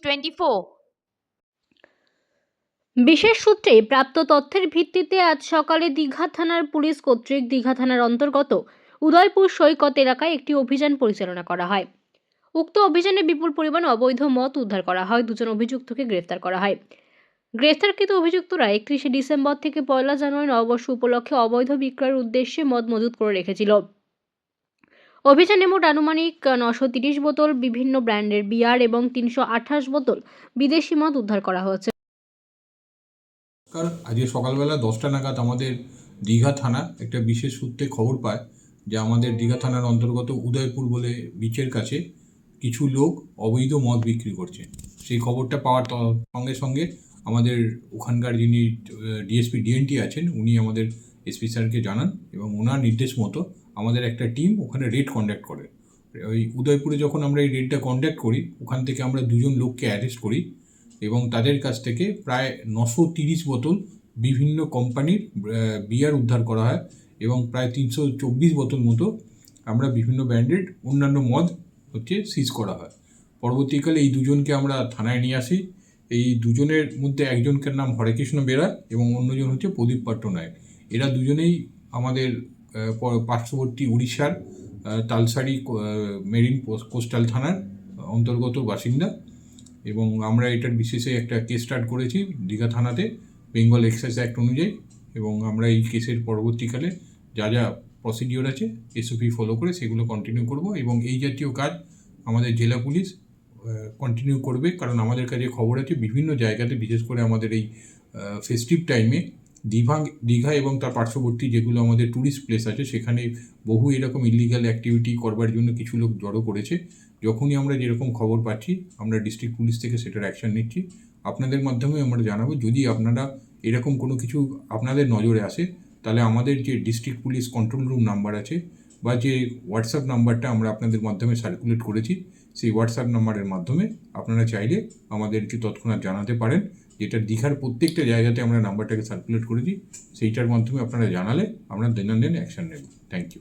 24। বিশেষ সূত্রে প্রাপ্ত তথ্যের ভিত্তিতে আজ সকালে দীঘা থানার পুলিশ কর্তৃক দীঘা থানার অন্তর্গত উদয়পুর সৈকত এলাকায় একটি অভিযান পরিচালনা করা হয়। উক্ত অভিযানে বিপুল পরিমাণ অবৈধ মদ উদ্ধার করা হয়। দুজন অভিযুক্তকে গ্রেফতার করা হয়। গ্রেফতারকৃত অভিযুক্তরা 31শে ডিসেম্বর থেকে 1 জানুয়ারি নববর্ষ উপলক্ষে অবৈধ বিক্রয়ের উদ্দেশ্যে মদ মজুত করে রেখেছিল। অভিযানে মোট আনুমানিক 930 বোতল বিভিন্ন ব্র্যান্ডের বিয়ার এবং 328 বোতল বিদেশি মদ উদ্ধার করা হয়েছে। আজকে সকালবেলা 10টা নাগাদ আমাদের দীঘা থানা একটা বিশেষ সূত্রে খবর পায় যে আমাদের দীঘা থানার অন্তর্গত উদয়পুর বলে বিচের কাছে কিছু লোক অবৈধ মদ বিক্রি করছে। সেই খবরটা পাওয়ার সঙ্গে সঙ্গে আমাদের ওখানকার যিনি ডিএসপি ডিএনটি আছেন উনি আমাদের এসপি স্যারকে জানান এবং ওনার নির্দেশ মতো আমাদের একটা টিম ওখানে রেড কন্ডাক্ট করে। ওই উদয়পুরে যখন আমরা এই রেডটা কন্ডাক্ট করি ওখান থেকে আমরা 2জন লোককে অ্যারেস্ট করি এবং তাদের কাছ থেকে প্রায় 930 বোতল বিভিন্ন কোম্পানির বিয়ার উদ্ধার করা হয় এবং প্রায় 324 বোতল মতো আমরা বিভিন্ন ব্র্যান্ডেড অন্যান্য মদ সিজ করা হয়। পরবর্তীকালে এই 2জনকে আমরা থানায় নিয়ে আসি। এই 2জনের মধ্যে একজনকার নাম হরেকৃষ্ণ বেরা এবং অন্যজন হচ্ছে প্রদীপ পট্টনায়ক। এরা 2জনেই আমাদের পার্শ্ববর্তী উড়িষ্যার তালসারি মেরিন কোস্টাল থানার অন্তর্গত বাসিন্দা এবং আমরা এটার বিশেষে একটা কেস স্টার্ট করেছি দীঘা থানাতে বেঙ্গল এক্সাইজ অ্যাক্ট অনুযায়ী এবং আমরা এই কেসের পরবর্তীকালে যা যা প্রসিডিওর আছে এসওপি ফলো করে সেগুলো কন্টিনিউ করব এবং এই জাতীয় কাজ আমাদের জেলা পুলিশ কন্টিনিউ করবে, কারণ আমাদের কাছে খবর আছে বিভিন্ন জায়গাতে বিশেষ করে আমাদের এই ফেস্টিভ টাইমে দীঘা এবং তার পার্শ্ববর্তী যেগুলো আমাদের ট্যুরিস্ট প্লেস আছে সেখানে বহু এরকম ইলিগাল অ্যাক্টিভিটি করবার জন্য কিছু লোক জড়ো করেছে। যখনই আমরা যেরকম খবর পাচ্ছি আমরা ডিস্ট্রিক্ট পুলিশ থেকে সেটার অ্যাকশন নিচ্ছি। আপনাদের মাধ্যমে আমরা জানাবো যদি আপনারা এরকম কোনো কিছু আপনাদের নজরে আসে তাহলে আমাদের যে district police control room number আছে বা যে হোয়াটসঅ্যাপ নাম্বারটা আমরা আপনাদের মাধ্যমে সার্কুলেট করেছি সেই হোয়াটসঅ্যাপ নাম্বারের মাধ্যমে আপনারা চাইলে আমাদেরকে তৎক্ষণাৎ জানাতে পারেন, যেটা দীঘার প্রত্যেকটা জায়গাতে আমরা নাম্বারটাকে সার্কুলেট করেছি। সেইটার মাধ্যমে আপনারা জানালে আমরা দৈনন্দিন অ্যাকশন নেব। Thank you.